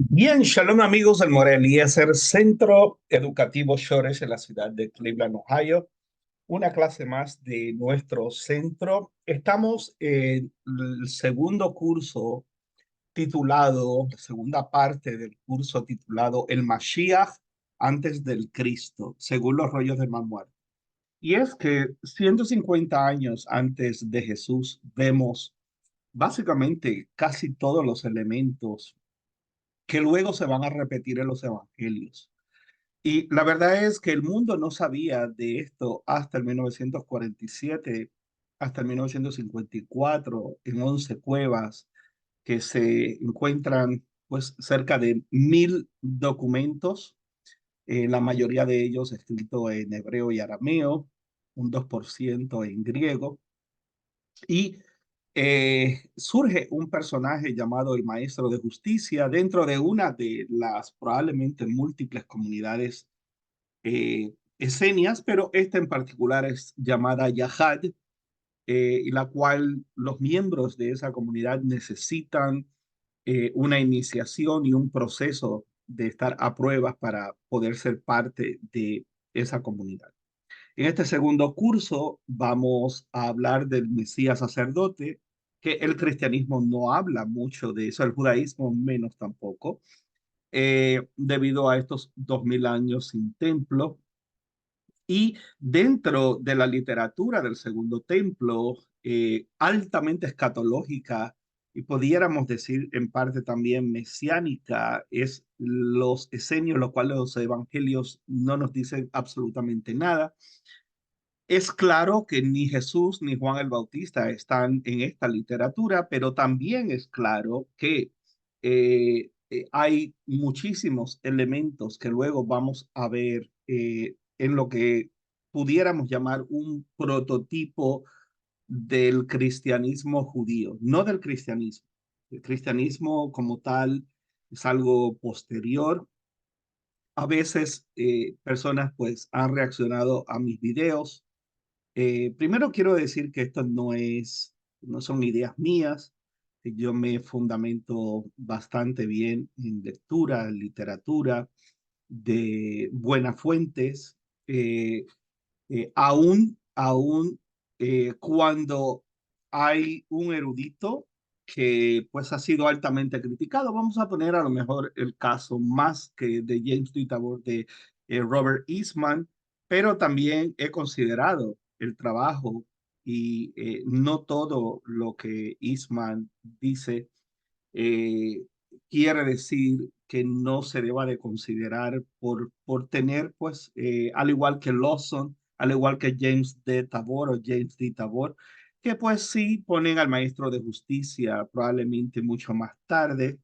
Bien, shalom amigos del Morel Eliezer, Centro Educativo Shores en la ciudad de Cleveland, Ohio. Una clase más de nuestro centro. Estamos en el segundo curso titulado, la segunda parte del curso titulado El Mashiach antes del Cristo, según los rollos de Manuel. Y es que 150 años antes de Jesús vemos básicamente casi todos los elementos que luego se van a repetir en los evangelios. Y la verdad es que el mundo no sabía de esto hasta el 1947, hasta el 1954, en 11 cuevas que se encuentran pues cerca de 1000 documentos, la mayoría de ellos escritos en hebreo y arameo, un 2% en griego, y surge un personaje llamado el Maestro de Justicia dentro de una de las probablemente múltiples comunidades esenias, pero esta en particular es llamada Yahad, y la cual los miembros de esa comunidad necesitan una iniciación y un proceso de estar a pruebas para poder ser parte de esa comunidad. En este segundo curso vamos a hablar del Mesías sacerdote, que el cristianismo no habla mucho de eso, el judaísmo menos tampoco, debido a estos 2000 años sin templo. Y dentro de la literatura del Segundo Templo, altamente escatológica y pudiéramos decir en parte también mesiánica, es los esenios, los cuales los evangelios no nos dicen absolutamente nada. Es claro que ni Jesús ni Juan el Bautista están en esta literatura, pero también es claro que hay muchísimos elementos que luego vamos a ver en lo que pudiéramos llamar un prototipo del cristianismo judío, no del cristianismo. El cristianismo como tal es algo posterior. A veces personas pues han reaccionado a mis videos. Primero quiero decir que esto no son ideas mías. Yo me fundamento bastante bien en lectura, en literatura, de buenas fuentes. Aún cuando hay un erudito que pues ha sido altamente criticado, vamos a poner a lo mejor el caso más que de James D. Tabor de Robert Eastman, pero también he considerado el trabajo y no todo lo que Eastman dice eh, quiere decir que no se deba de considerar por tener, pues, al igual que Lawson, al igual que James D. Tabor o James D. Tabor, que pues sí ponen al maestro de justicia probablemente mucho más tarde.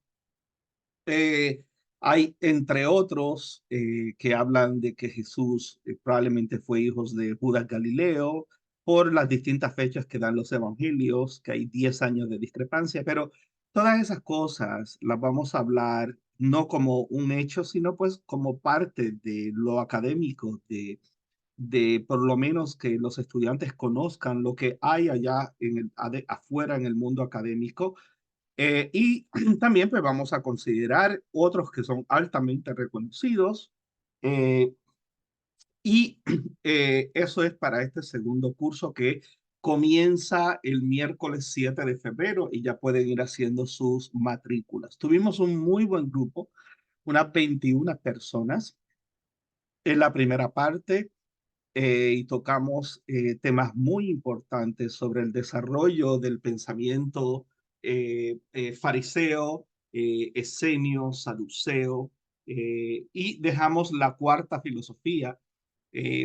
Eh, Hay, entre otros, que hablan de que Jesús probablemente fue hijo de Judas Galileo por las distintas fechas que dan los evangelios, que hay 10 años de discrepancia, pero todas esas cosas las vamos a hablar no como un hecho, sino pues como parte de lo académico, de por lo menos que los estudiantes conozcan lo que hay allá afuera en el mundo académico, y también pues vamos a considerar otros que son altamente reconocidos, eh, y eso es para este segundo curso que comienza el miércoles 7 de febrero y ya pueden ir haciendo sus matrículas. Tuvimos un muy buen grupo, unas 21 personas en la primera parte, y tocamos temas muy importantes sobre el desarrollo del pensamiento fariseo, esenio, saduceo, y dejamos la cuarta filosofía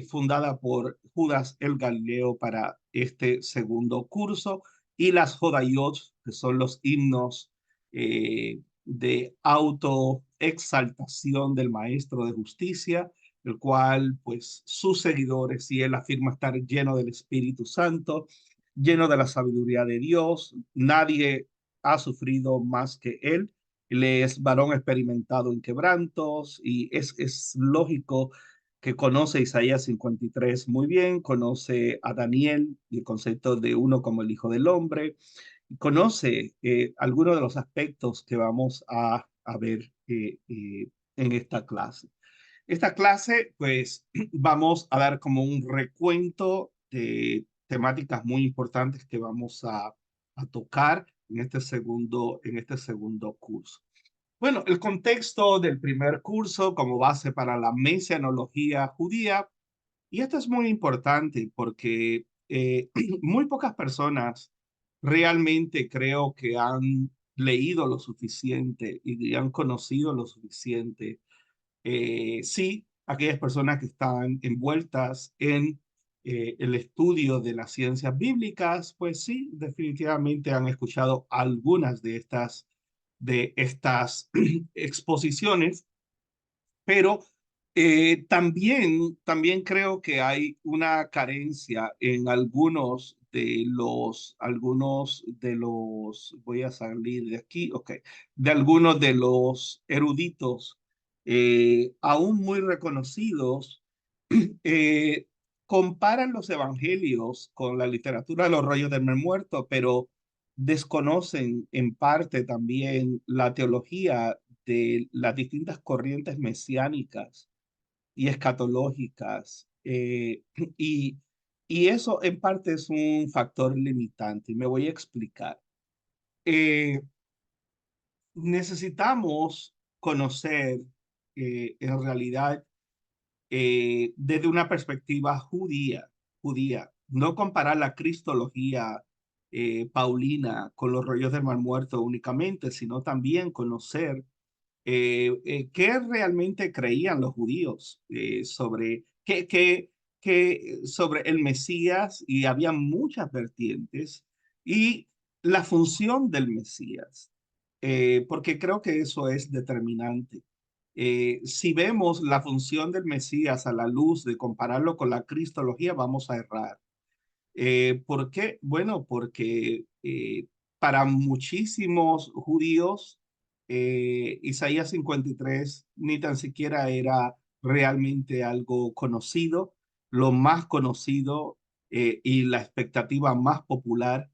fundada por Judas el Galileo para este segundo curso, y las Jodayot, que son los himnos de autoexaltación del Maestro de Justicia, el cual pues sus seguidores y él afirma estar lleno del Espíritu Santo, lleno de la sabiduría de Dios. Nadie ha sufrido más que él. Él es varón experimentado en quebrantos y es lógico que conoce Isaías 53 muy bien, conoce a Daniel y el concepto de uno como el Hijo del Hombre, conoce algunos de los aspectos que vamos a ver en esta clase. Esta clase, pues, vamos a dar como un recuento de temáticas muy importantes que vamos a tocar en este segundo curso. Bueno, el contexto del primer curso como base para la mesianología judía, y esto es muy importante porque muy pocas personas realmente creo que han leído lo suficiente y han conocido lo suficiente. Sí, aquellas personas que están envueltas en el estudio de las ciencias bíblicas, pues sí, definitivamente han escuchado algunas de estas exposiciones, pero también creo que hay una carencia en voy a salir de aquí, ok, de algunos de los eruditos aún muy reconocidos, eh, comparan los evangelios con la literatura de los rollos del Mar Muerto, pero desconocen en parte también la teología de las distintas corrientes mesiánicas y escatológicas. Y, y eso en parte es un factor limitante. Y me voy a explicar. Eh, Necesitamos conocer en realidad desde una perspectiva judía, no comparar la cristología paulina con los rollos del Mar Muerto únicamente, sino también conocer qué realmente creían los judíos sobre el Mesías, y había muchas vertientes, y la función del Mesías, porque creo que eso es determinante. Si vemos la función del Mesías a la luz de compararlo con la cristología, vamos a errar. ¿Por qué? Bueno, porque para muchísimos judíos, Isaías 53 ni tan siquiera era realmente algo conocido. Lo más conocido y la expectativa más popular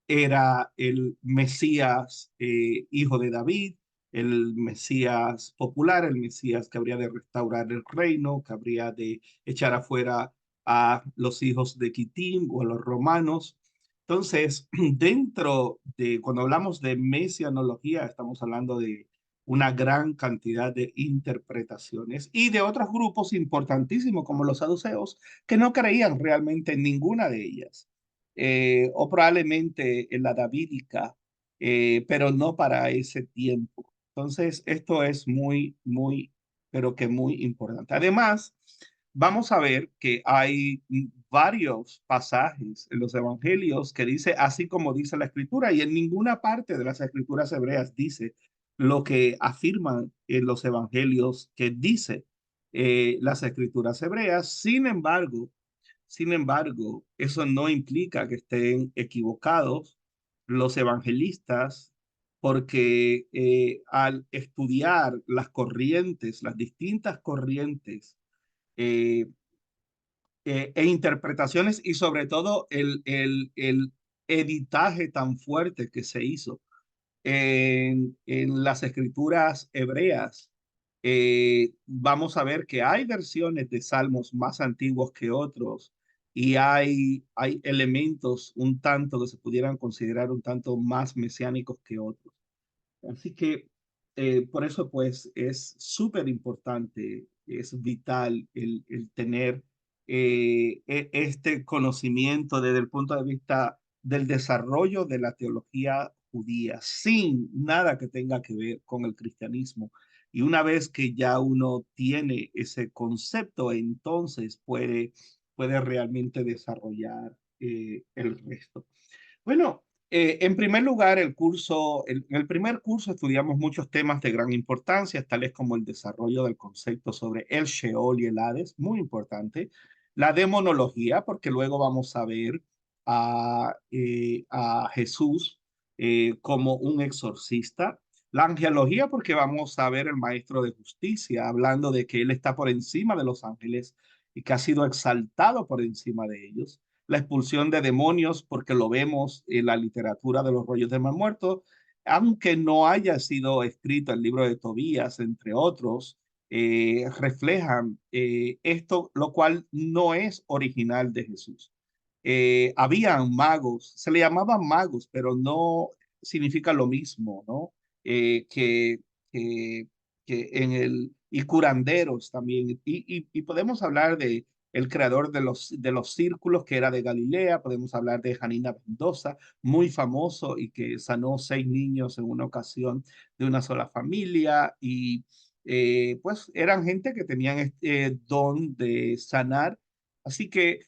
era el Mesías, hijo de David, el Mesías popular, el Mesías que habría de restaurar el reino, que habría de echar afuera a los hijos de Quitim o a los romanos. Entonces, cuando hablamos de mesianología, estamos hablando de una gran cantidad de interpretaciones y de otros grupos importantísimos como los saduceos que no creían realmente en ninguna de ellas, o probablemente en la davídica, pero no para ese tiempo. Entonces, esto es pero que muy importante. Además, vamos a ver que hay varios pasajes en los evangelios que dice así como dice la escritura, y en ninguna parte de las escrituras hebreas dice lo que afirman en los evangelios que dice las escrituras hebreas. Sin embargo, eso no implica que estén equivocados los evangelistas, porque al estudiar las distintas corrientes eh, e interpretaciones, y sobre todo el editaje tan fuerte que se hizo en las escrituras hebreas, vamos a ver que hay versiones de salmos más antiguos que otros, y hay elementos un tanto que se pudieran considerar un tanto más mesiánicos que otros. Así que por eso pues es súper importante, es vital el tener este conocimiento desde el punto de vista del desarrollo de la teología judía, sin nada que tenga que ver con el cristianismo. Y una vez que ya uno tiene ese concepto, entonces puede realmente desarrollar el resto. Bueno, en primer lugar, en el primer curso estudiamos muchos temas de gran importancia, tales como el desarrollo del concepto sobre el Sheol y el Hades, muy importante. La demonología, porque luego vamos a ver a Jesús como un exorcista. La angelología, porque vamos a ver el maestro de justicia hablando de que él está por encima de los ángeles y que ha sido exaltado por encima de ellos. La expulsión de demonios, porque lo vemos en la literatura de los rollos del Mar Muerto, aunque no haya sido escrito el libro de Tobías, entre otros, reflejan esto, lo cual no es original de Jesús. Habían magos, se le llamaban magos, pero no significa lo mismo, ¿no? Eh, que, que, que en y curanderos también. Y podemos hablar de el creador de los círculos, que era de Galilea, podemos hablar de Janina Mendoza, muy famoso y que sanó 6 niños en una ocasión de una sola familia. Y pues eran gente que tenían este don de sanar. Así que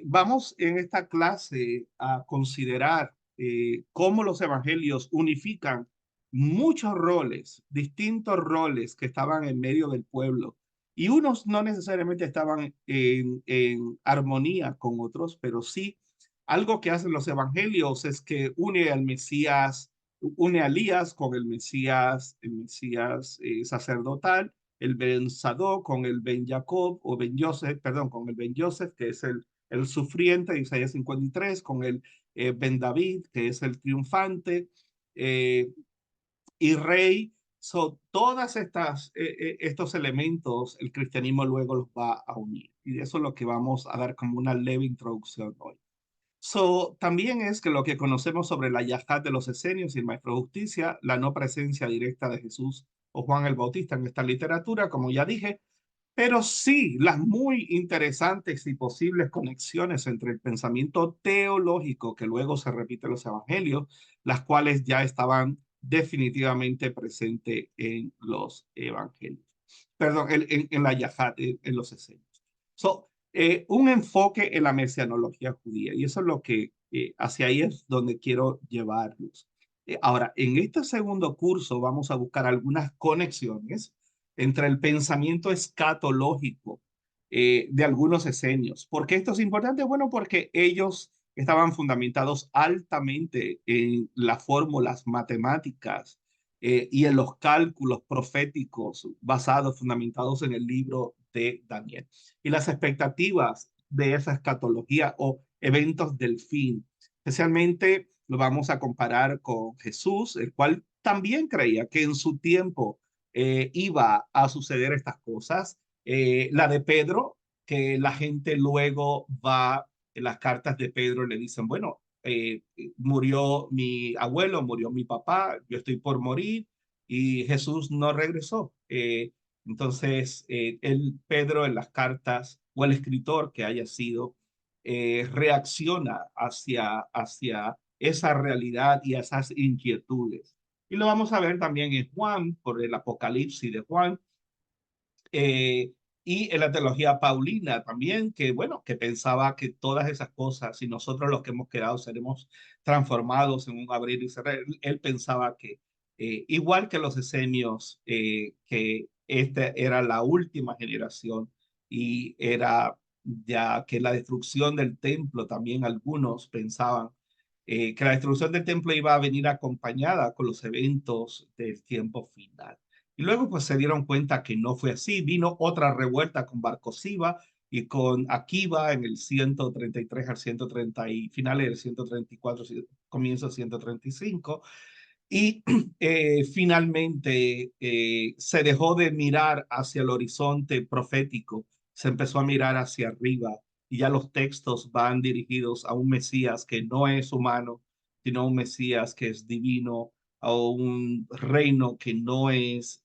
vamos en esta clase a considerar cómo los evangelios unifican muchos roles, distintos roles que estaban en medio del pueblo. Y unos no necesariamente estaban en armonía con otros, pero sí algo que hacen los evangelios es que une al Mesías, une a Elías con el Mesías sacerdotal, el Ben Sadoc con el Ben Jacob, o Ben Joseph, perdón, con el Ben Joseph, que es el sufriente de Isaías 53, con el Ben David, que es el triunfante, eh, y rey. So, todas estos elementos, el cristianismo luego los va a unir. Y eso es lo que vamos a dar como una leve introducción hoy. So, también es que lo que conocemos sobre la yajad de los esenios y el maestro de justicia, la no presencia directa de Jesús o Juan el Bautista en esta literatura, como ya dije, pero sí las muy interesantes y posibles conexiones entre el pensamiento teológico que luego se repite en los evangelios, las cuales ya estaban definitivamente presentes en los evangelios. Perdón, en la Yahad, en los esenios. So, un enfoque en la mesianología judía, y eso es lo que hacia ahí es donde quiero llevarlos. Ahora, en este segundo curso vamos a buscar algunas conexiones entre el pensamiento escatológico de algunos esenios. ¿Por qué esto es importante? Bueno, porque ellos estaban fundamentados altamente en las fórmulas matemáticas y en los cálculos proféticos basados, fundamentados en el libro de Daniel. Y las expectativas de esa escatología o eventos del fin, especialmente lo vamos a comparar con Jesús, el cual también creía que en su tiempo iba a suceder estas cosas. La de Pedro, que la gente luego va, en las cartas de Pedro le dicen, bueno, murió mi abuelo, murió mi papá, yo estoy por morir y Jesús no regresó. Entonces, Pedro en las cartas o el escritor que haya sido, reacciona hacia esa realidad y esas inquietudes. Y lo vamos a ver también en Juan, por el Apocalipsis de Juan, eh, y en la teología paulina también, que bueno, que pensaba que todas esas cosas, si nosotros los que hemos quedado seremos transformados en un abrir y cerrar, él pensaba que igual que los esenios, que esta era la última generación y era ya que la destrucción del templo, también algunos pensaban que la destrucción del templo iba a venir acompañada con los eventos del tiempo final. Y luego pues se dieron cuenta que no fue así. Vino otra revuelta con Bar Kokhba y con Akiva en el 133 al 130 y finales del 134, comienzo del 135. Y finalmente se dejó de mirar hacia el horizonte profético, se empezó a mirar hacia arriba y ya los textos van dirigidos a un Mesías que no es humano, sino un Mesías que es divino, a un reino que no es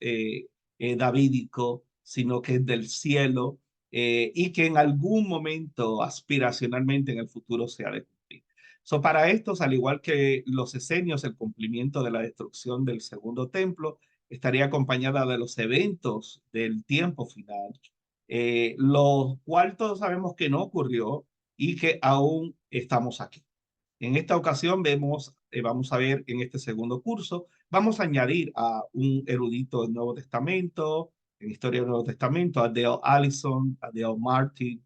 davídico, sino que es del cielo, y que en algún momento aspiracionalmente en el futuro se ha de cumplir. So, para estos, al igual que los esenios, el cumplimiento de la destrucción del segundo templo estaría acompañada de los eventos del tiempo final, lo cual todos sabemos que no ocurrió y que aún estamos aquí. En esta ocasión vamos a ver en este segundo curso, vamos a añadir a un erudito del Nuevo Testamento, en historia del Nuevo Testamento, a Dale Allison, a Dale Martin,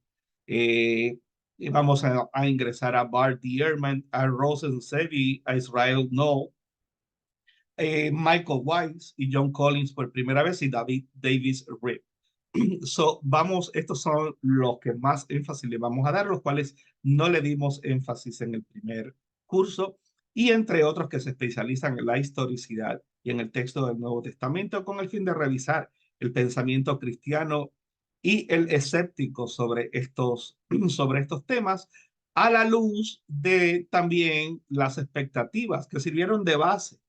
y vamos a ingresar a Bart Ehrman, a Rosen Sevi, a Israel No, Michael Weiss y John Collins por primera vez y David Davis Ripp. So, estos son los que más énfasis le vamos a dar, los cuales no le dimos énfasis en el primer curso. y entre otros que se especializan en la historicidad y en el texto del Nuevo Testamento con el fin de revisar el pensamiento cristiano y el escéptico sobre estos temas a la luz de también las expectativas que sirvieron de base,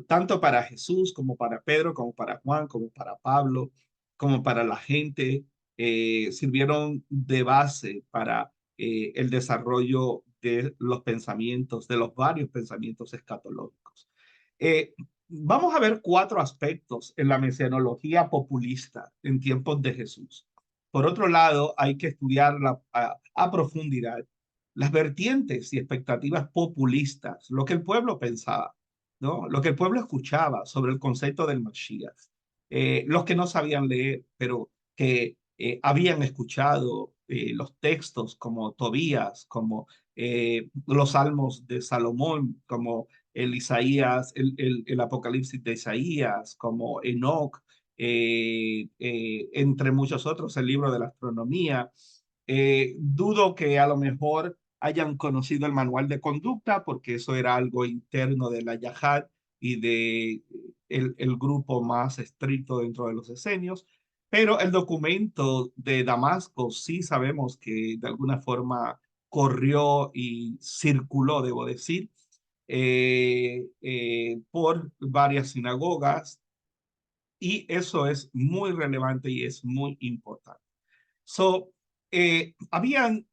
tanto para Jesús como para Pedro, como para Juan, como para Pablo, como para la gente, sirvieron de base para el desarrollo de los pensamientos, de los varios pensamientos escatológicos. Eh, Vamos a ver cuatro aspectos en la mesianología populista en tiempos de Jesús. Por otro lado, hay que estudiar a profundidad las vertientes y expectativas populistas, lo que el pueblo pensaba, ¿no? Lo que el pueblo escuchaba sobre el concepto del Mashiach. Los que no sabían leer, pero que habían escuchado los textos como Tobías, como los salmos de Salomón, como el Isaías, el Apocalipsis de Isaías, como Enoch, entre muchos otros, el libro de la astronomía. Dudo que a lo mejor hayan conocido el manual de conducta, porque eso era algo interno de la Yahad y de el grupo más estricto dentro de los esenios, pero el documento de Damasco sí sabemos que de alguna forma corrió y circuló, debo decir, por varias sinagogas, y eso es muy relevante y es muy importante. So, habían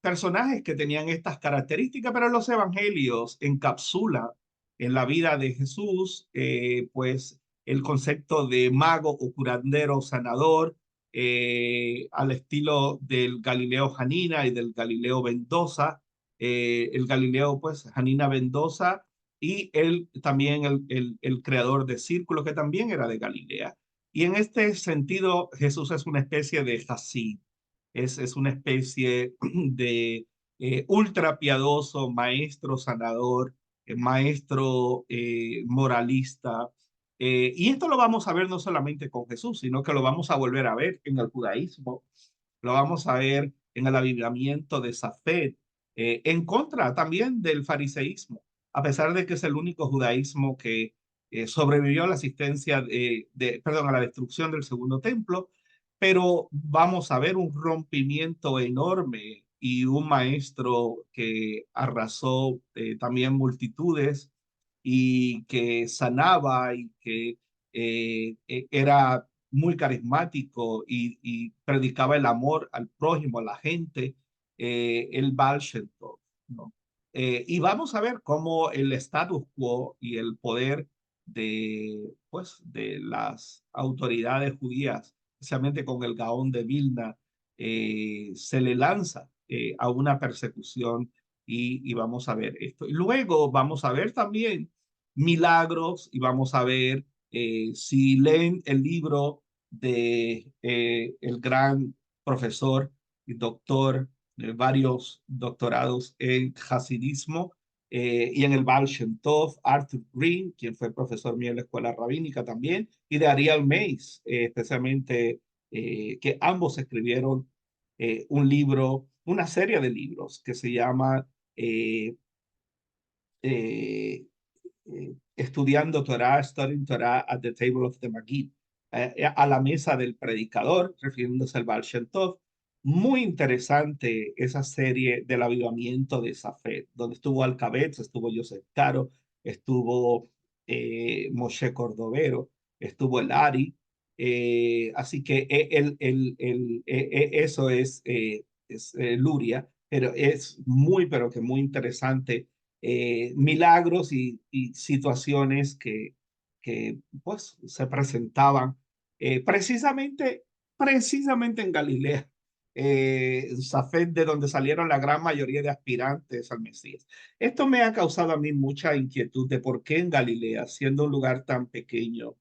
personajes que tenían estas características, pero los evangelios encapsulan en la vida de Jesús, pues el concepto de mago o curandero sanador, al estilo del Galileo Janina y del Galileo Mendoza. El Galileo, pues, Janina Mendoza, y él también el creador de Círculo, que también era de Galilea. Y en este sentido, Jesús es una especie de Hasid, es una especie de ultra piadoso, maestro sanador, maestro moralista. Y esto lo vamos a ver no solamente con Jesús, sino que lo vamos a volver a ver en el judaísmo, lo vamos a ver en el avivamiento de Safed, en contra también del fariseísmo, a pesar de que es el único judaísmo que sobrevivió a la asistencia perdón, a la destrucción del segundo templo, pero vamos a ver un rompimiento enorme y un maestro que arrasó también multitudes y que sanaba y que era muy carismático y predicaba el amor al prójimo, a la gente, el Baal Shem Tov, ¿no? Y vamos a ver cómo el status quo y el poder pues, de las autoridades judías, especialmente con el Gaón de Vilna, se le lanza a una persecución y vamos a ver esto. Y luego vamos a ver también milagros y vamos a ver, si leen el libro de el gran profesor y doctor de varios doctorados en Hasidismo y en el Baal Shem Tov, Arthur Green, quien fue profesor mío en la escuela rabínica también, y de Ariel Mays, especialmente, que ambos escribieron un libro, una serie de libros que se llama eh, estudiando Torah, studying Torah at the table of the Maggid, a la mesa del predicador, refiriéndose al Baal Shem Tov. Muy interesante esa serie del avivamiento de Safed, donde estuvo Alcabetz, estuvo Joseph Caro, estuvo Moshe Cordovero, estuvo el Ari. Así que eso es Luria, pero es muy, pero que muy interesante, milagros y situaciones que pues se presentaban precisamente en Galilea, Safed, de donde salieron la gran mayoría de aspirantes al Mesías. Esto me ha causado a mí mucha inquietud de por qué en Galilea, siendo un lugar tan pequeño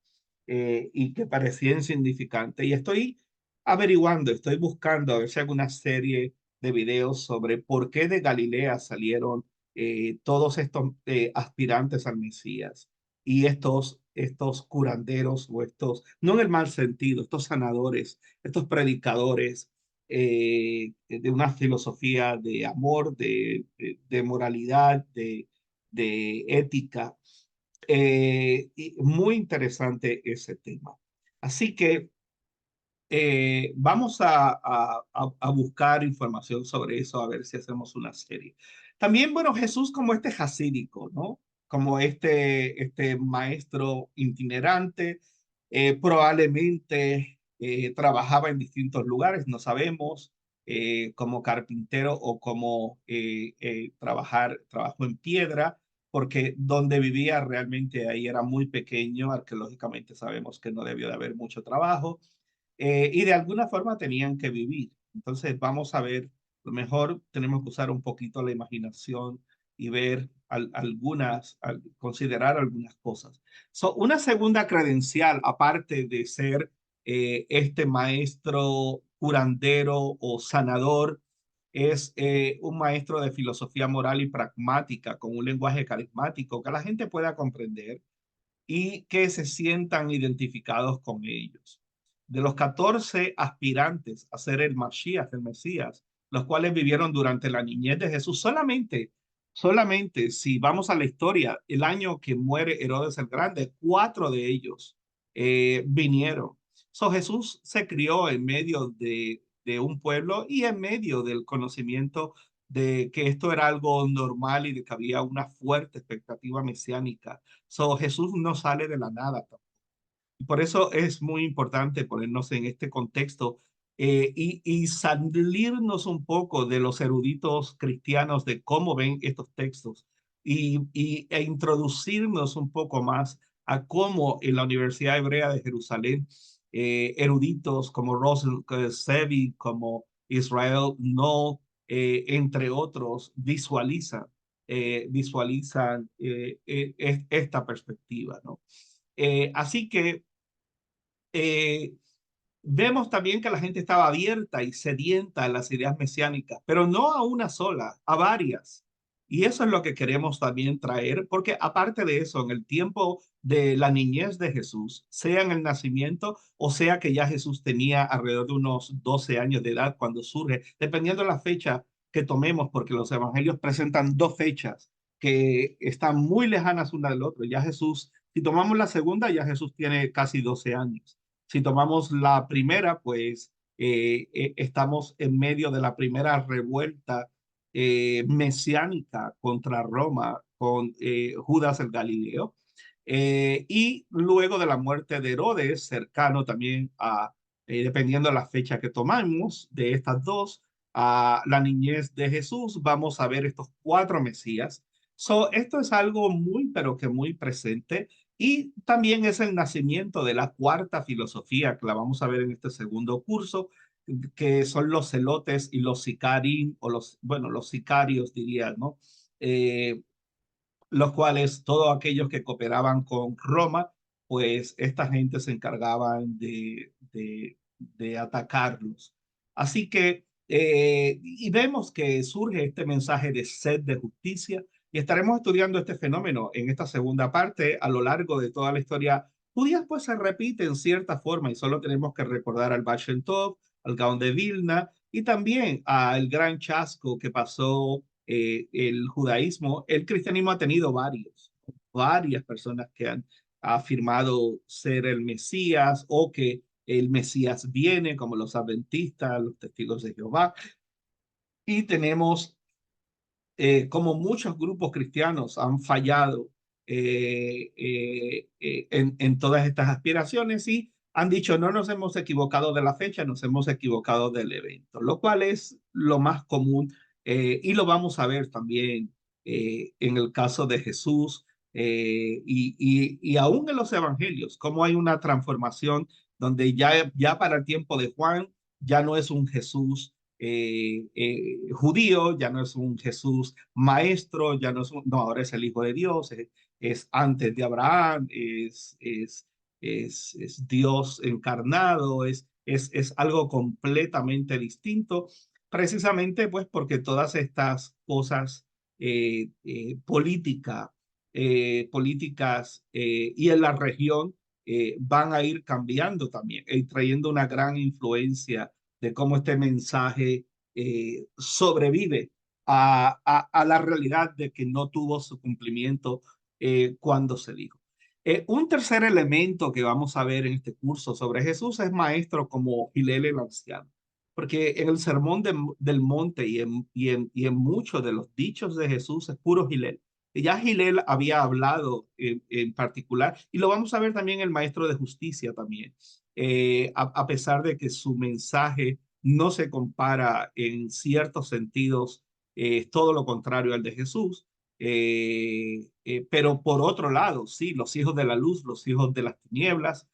y que parecía insignificante, y estoy averiguando, estoy buscando a ver si hay alguna serie de videos sobre por qué de Galilea salieron todos estos aspirantes al Mesías y estos curanderos o estos, no en el mal sentido, estos sanadores, estos predicadores de una filosofía de amor, de moralidad, de ética. Y muy interesante ese tema. Así que vamos a buscar información sobre eso, a ver si hacemos una serie. También, bueno, Jesús como este jasídico, ¿no? Como este maestro itinerante, probablemente trabajaba en distintos lugares, no sabemos, como carpintero o como trabajó en piedra, porque donde vivía realmente ahí era muy pequeño, arqueológicamente sabemos que no debió de haber mucho trabajo, y de alguna forma tenían que vivir. Entonces vamos a ver, lo mejor tenemos que usar un poquito la imaginación y ver considerar algunas cosas. Una segunda credencial, aparte de ser este maestro curandero o sanador, es un maestro de filosofía moral y pragmática, con un lenguaje carismático que la gente pueda comprender y que se sientan identificados con ellos. De los 14 aspirantes a ser el Mashiach, el Mesías, los cuales vivieron durante la niñez de Jesús, solamente si vamos a la historia, el año que muere Herodes el Grande, 4 de ellos vinieron. Jesús se crió en medio de un pueblo y en medio del conocimiento de que esto era algo normal y de que había una fuerte expectativa mesiánica. Jesús no sale de la nada. Y por eso es muy importante ponernos en este contexto y salirnos un poco de los eruditos cristianos de cómo ven estos textos e introducirnos un poco más a cómo en la Universidad Hebrea de Jerusalén, eruditos como Russell Sevi, como Israel No, entre otros, visualizan esta perspectiva, ¿no? Así que eh, vemos también que la gente estaba abierta y sedienta a las ideas mesiánicas, pero no a una sola, a varias. Y eso es lo que queremos también traer, porque aparte de eso, en el tiempo de la niñez de Jesús, sea en el nacimiento o sea que ya Jesús tenía alrededor de unos 12 años de edad cuando surge, dependiendo de la fecha que tomemos, porque los evangelios presentan dos fechas que están muy lejanas una del otro. Ya Jesús, si tomamos la segunda, ya Jesús tiene casi 12 años. Si tomamos la primera, pues estamos en medio de la primera revuelta mesiánica contra Roma con Judas el Galileo. Y luego de la muerte de Herodes, cercano también a, dependiendo de la fecha que tomamos de estas dos, a la niñez de Jesús, vamos a ver estos cuatro Mesías. Esto es algo muy, pero que muy presente y también es el nacimiento de la cuarta filosofía, que la vamos a ver en este segundo curso, que son los celotes y los sicarín, o bueno, los sicarios diría, ¿no? Los cuales todos aquellos que cooperaban con Roma, pues esta gente se encargaban de atacarlos. Así que, y vemos que surge este mensaje de sed de justicia y estaremos estudiando este fenómeno en esta segunda parte a lo largo de toda la historia judía, pues se repite en cierta forma y solo tenemos que recordar al Baal Shem Tov, al Gaón de Vilna y también al gran chasco que pasó el judaísmo. El cristianismo ha tenido varias personas que han afirmado ser el Mesías o que el Mesías viene, como los adventistas, los testigos de Jehová. Y tenemos como muchos grupos cristianos han fallado en todas estas aspiraciones y han dicho no nos hemos equivocado de la fecha, nos hemos equivocado del evento, lo cual es lo más común y lo vamos a ver también en el caso de Jesús y aún en los evangelios, cómo hay una transformación donde ya para el tiempo de Juan ya no es un Jesús judío, ya no es un Jesús maestro, ya no es no, ahora es el Hijo de Dios, es antes de Abraham, es Dios encarnado, es algo completamente distinto, precisamente pues porque todas estas cosas políticas y en la región van a ir cambiando también y trayendo una gran influencia de cómo este mensaje sobrevive a la realidad de que no tuvo su cumplimiento cuando se dijo. Un tercer elemento que vamos a ver en este curso sobre Jesús es maestro como Hillel el anciano, porque en el sermón del monte y en muchos de los dichos de Jesús es puro Hillel. Ya Hillel había hablado en particular, y lo vamos a ver también el maestro de justicia también, a pesar de que su mensaje no se compara en ciertos sentidos, todo lo contrario al de Jesús. Pero por otro lado, sí, los hijos de la luz, los hijos de las tinieblas,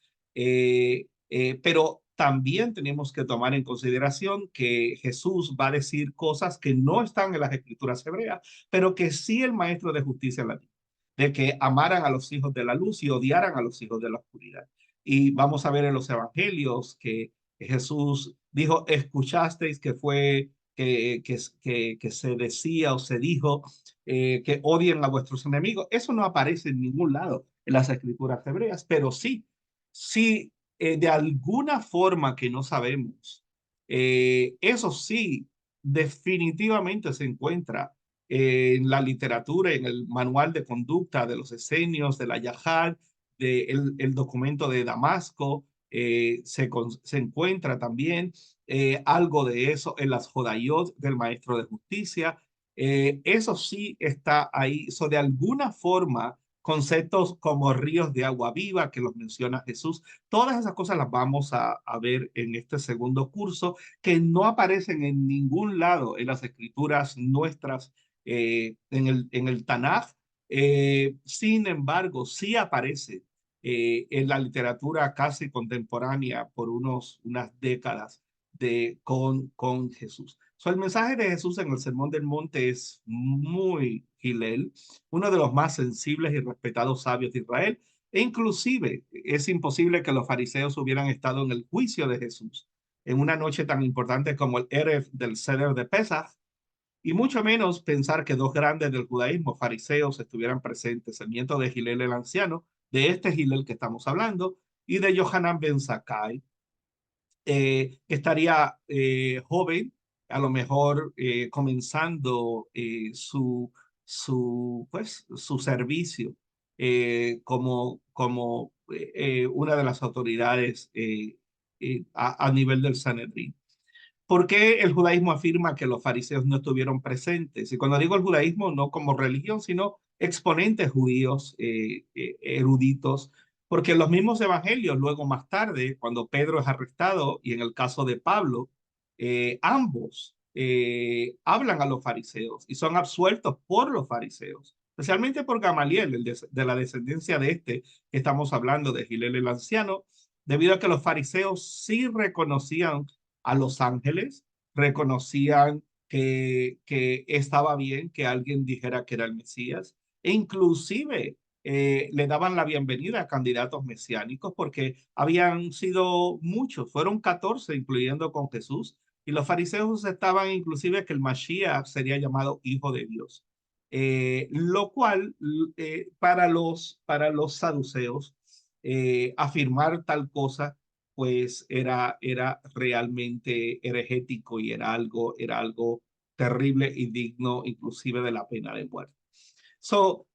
pero también tenemos que tomar en consideración que Jesús va a decir cosas que no están en las escrituras hebreas, pero que sí el maestro de justicia la dijo, de que amaran a los hijos de la luz y odiaran a los hijos de la oscuridad. Y vamos a ver en los evangelios que Jesús dijo, escuchasteis que fue que se decía o se dijo que odien a vuestros enemigos. Eso no aparece en ningún lado en las escrituras hebreas, pero sí, sí, de alguna forma que no sabemos, eso sí, definitivamente se encuentra en la literatura, en el manual de conducta de los esenios, de la Yahad, el documento de Damasco, se encuentra también algo de eso en las Jodayot del maestro de justicia. Eso sí está ahí. So, de alguna forma, conceptos como ríos de agua viva que los menciona Jesús, todas esas cosas las vamos a ver en este segundo curso que no aparecen en ningún lado en las escrituras nuestras, en el Tanaj. Sin embargo, sí aparece en la literatura casi contemporánea por unas décadas con Jesús. So, el mensaje de Jesús en el Sermón del Monte es muy Hillel, uno de los más sensibles y respetados sabios de Israel, e inclusive es imposible que los fariseos hubieran estado en el juicio de Jesús en una noche tan importante como el Erev del Seder de Pesach, y mucho menos pensar que dos grandes del judaísmo, fariseos, estuvieran presentes, el nieto de Hillel el anciano, de este Hillel que estamos hablando, y de Yohanan ben Zakkai, que estaría joven, a lo mejor comenzando su servicio como una de las autoridades a nivel del Sanedrín. ¿Por qué el judaísmo afirma que los fariseos no estuvieron presentes? Y cuando digo el judaísmo, no como religión, sino exponentes judíos, eruditos, porque los mismos evangelios, luego más tarde, cuando Pedro es arrestado, y en el caso de Pablo, ambos hablan a los fariseos y son absueltos por los fariseos, especialmente por Gamaliel, de la descendencia de este que estamos hablando, de Hillel el anciano, debido a que los fariseos sí reconocían a los ángeles, reconocían que estaba bien que alguien dijera que era el Mesías, e inclusive le daban la bienvenida a candidatos mesiánicos porque habían sido muchos, fueron 14, incluyendo con Jesús, y los fariseos estaban inclusive que el Mashiach sería llamado Hijo de Dios. Lo cual para los saduceos afirmar tal cosa pues era realmente herejético y era algo terrible y digno inclusive de la pena de muerte. So,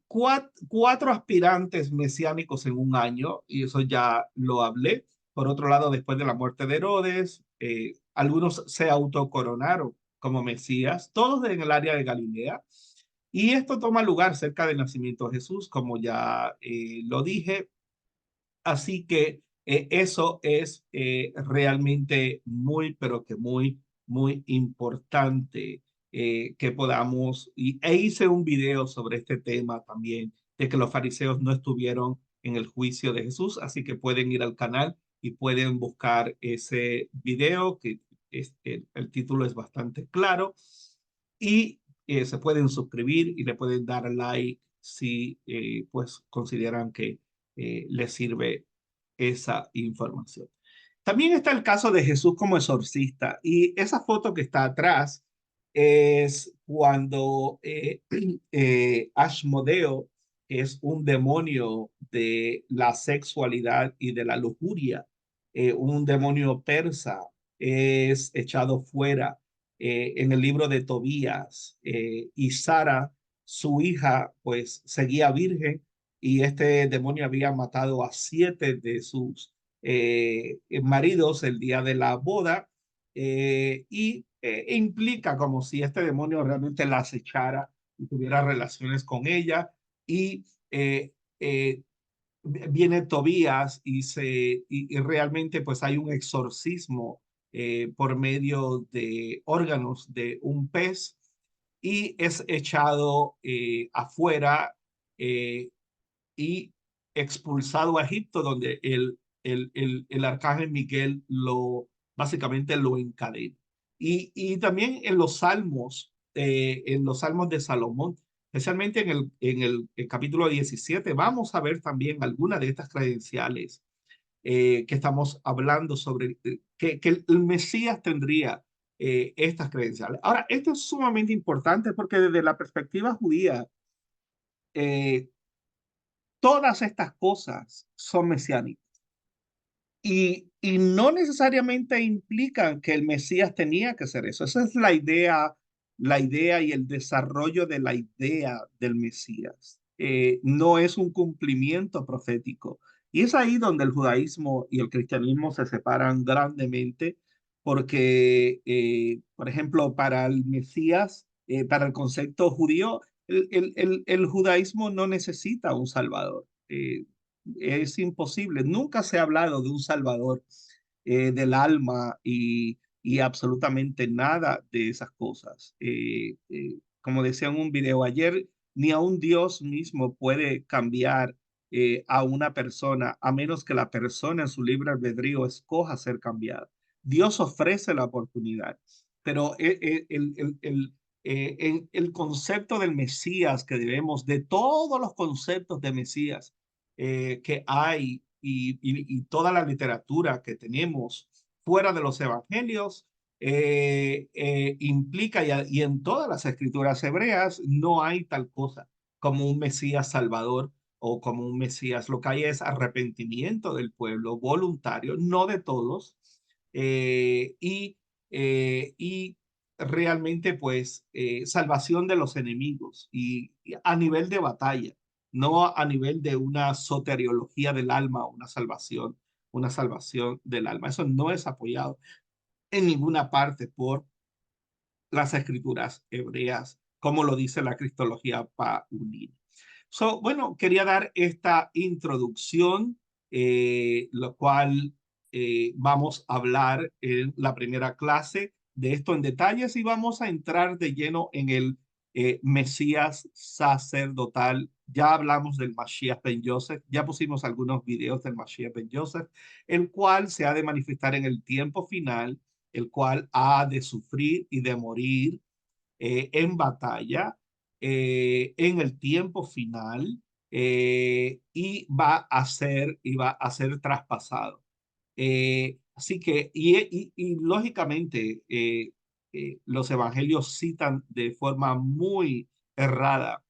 cuatro aspirantes mesiánicos en un año, y eso ya lo hablé. Por otro lado, después de la muerte de Herodes, algunos se autocoronaron como Mesías, todos en el área de Galilea. Y esto toma lugar cerca del nacimiento de Jesús, como ya lo dije. Así que eso es realmente muy, pero que muy, muy importante que podamos, e hice un video sobre este tema también, de que los fariseos no estuvieron en el juicio de Jesús, así que pueden ir al canal y pueden buscar ese video, que el título es bastante claro, y se pueden suscribir y le pueden dar like si pues consideran que les sirve esa información. También está el caso de Jesús como exorcista, y esa foto que está atrás es cuando Asmodeo, que es un demonio de la sexualidad y de la lujuria, un demonio persa, es echado fuera en el libro de Tobías, y Sara, su hija, pues seguía virgen y este demonio había matado a 7 de sus maridos el día de la boda, implica como si este demonio realmente la acechara y tuviera relaciones con ella y eh, eh, viene Tobías y realmente pues hay un exorcismo por medio de órganos de un pez y es echado afuera eh, y expulsado a Egipto, donde el arcángel Miguel básicamente lo encadena. Y también en los salmos de Salomón, especialmente en el capítulo 17, vamos a ver también algunas de estas credenciales que estamos hablando sobre que el Mesías tendría estas credenciales. Ahora, esto es sumamente importante porque desde la perspectiva judía, eh, todas estas cosas son mesiánicas y no necesariamente implican que el Mesías tenía que ser eso. Esa es la idea y el desarrollo de la idea del Mesías. No es un cumplimiento profético. Y es ahí donde el judaísmo y el cristianismo se separan grandemente, porque, por ejemplo, para el Mesías, para el concepto judío, el judaísmo no necesita un salvador. Es imposible. Nunca se ha hablado de un salvador del alma y absolutamente nada de esas cosas. Como decía en un video ayer, ni a un Dios mismo puede cambiar a una persona a menos que la persona en su libre albedrío escoja ser cambiada. Dios ofrece la oportunidad, pero el concepto del Mesías que debemos, de todos los conceptos de Mesías, que hay y toda la literatura que tenemos fuera de los evangelios implica y en todas las escrituras hebreas no hay tal cosa como un Mesías salvador o como un Mesías. Lo que hay es arrepentimiento del pueblo voluntario, no de todos, y realmente pues salvación de los enemigos y a nivel de batalla, no a nivel de una soteriología del alma, una salvación del alma. Eso no es apoyado en ninguna parte por las escrituras hebreas, como lo dice la cristología paulina. Bueno, quería dar esta introducción, lo cual vamos a hablar en la primera clase de esto en detalles y vamos a entrar de lleno en el Mesías sacerdotal. Ya hablamos del Mashiach ben Yosef, ya pusimos algunos videos del Mashiach ben Yosef, el cual se ha de manifestar en el tiempo final, el cual ha de sufrir y de morir en batalla en el tiempo final y va a ser traspasado. Así que, lógicamente, los evangelios citan de forma muy errada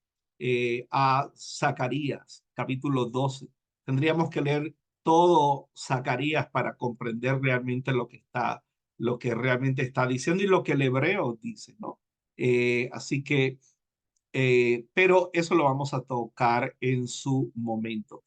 a Zacarías, capítulo 12. Tendríamos que leer todo Zacarías para comprender realmente lo que realmente está diciendo y lo que el hebreo dice, ¿no? Así que, pero eso lo vamos a tocar en su momento.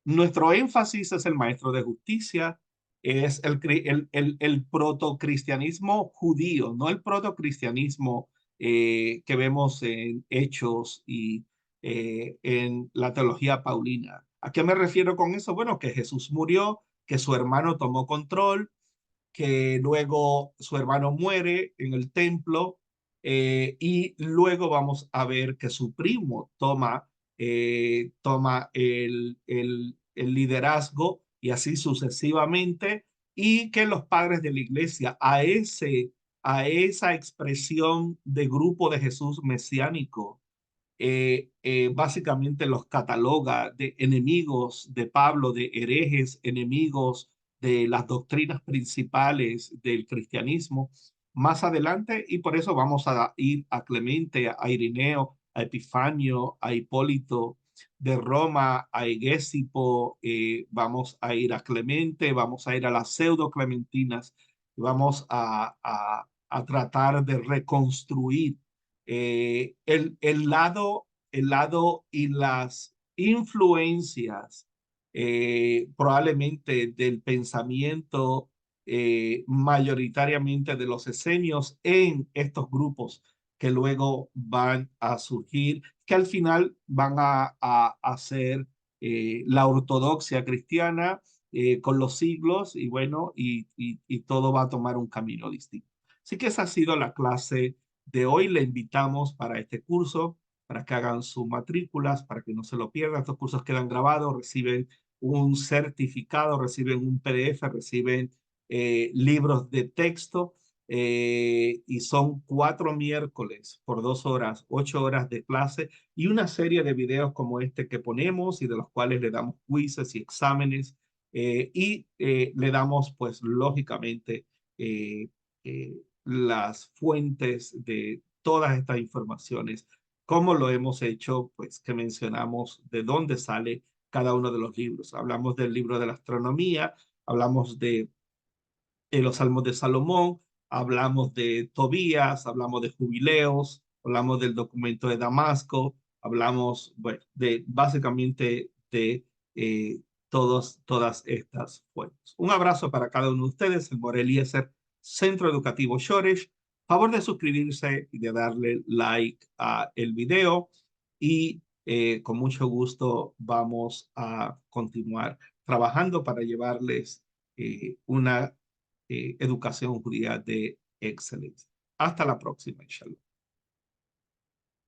Nuestro énfasis es el maestro de justicia, es el protocristianismo judío, no el protocristianismo que vemos en Hechos y en la teología paulina. ¿A qué me refiero con eso? Bueno, que Jesús murió, que su hermano tomó control, que luego su hermano muere en el templo y luego vamos a ver que su primo toma el liderazgo y así sucesivamente y que los padres de la iglesia a esa expresión de grupo de Jesús mesiánico básicamente los cataloga de enemigos de Pablo, de herejes, enemigos de las doctrinas principales del cristianismo más adelante y por eso vamos a ir a Clemente, a Irineo, a Epifanio, a Hipólito de Roma, a Egésipo, vamos a ir a Clemente, vamos a ir a las pseudo clementinas, vamos a tratar de reconstruir el lado y las influencias probablemente del pensamiento mayoritariamente de los esenios en estos grupos que luego van a surgir, que al final van a ser la ortodoxia cristiana con los siglos y bueno, y todo va a tomar un camino distinto. Así que esa ha sido la clase de hoy. Le invitamos para este curso, para que hagan sus matrículas, para que no se lo pierdan. Estos cursos quedan grabados, reciben un certificado, reciben un PDF, reciben libros de texto y son 4 miércoles por 2 horas, 8 horas de clase y una serie de videos como este que ponemos y de los cuales le damos quizzes y exámenes le damos pues lógicamente eh, las fuentes de todas estas informaciones, como lo hemos hecho, pues que mencionamos de dónde sale cada uno de los libros. Hablamos del libro de la astronomía, hablamos de los Salmos de Salomón, hablamos de Tobías, hablamos de Jubileos, hablamos del documento de Damasco, hablamos, bueno, de básicamente de todas estas fuentes. Un abrazo para cada uno de ustedes, el Morel Eliezer, Centro Educativo Shoresh. Favor de suscribirse y de darle like a el video y con mucho gusto vamos a continuar trabajando para llevarles una educación judía de excelencia. Hasta la próxima, inshallah.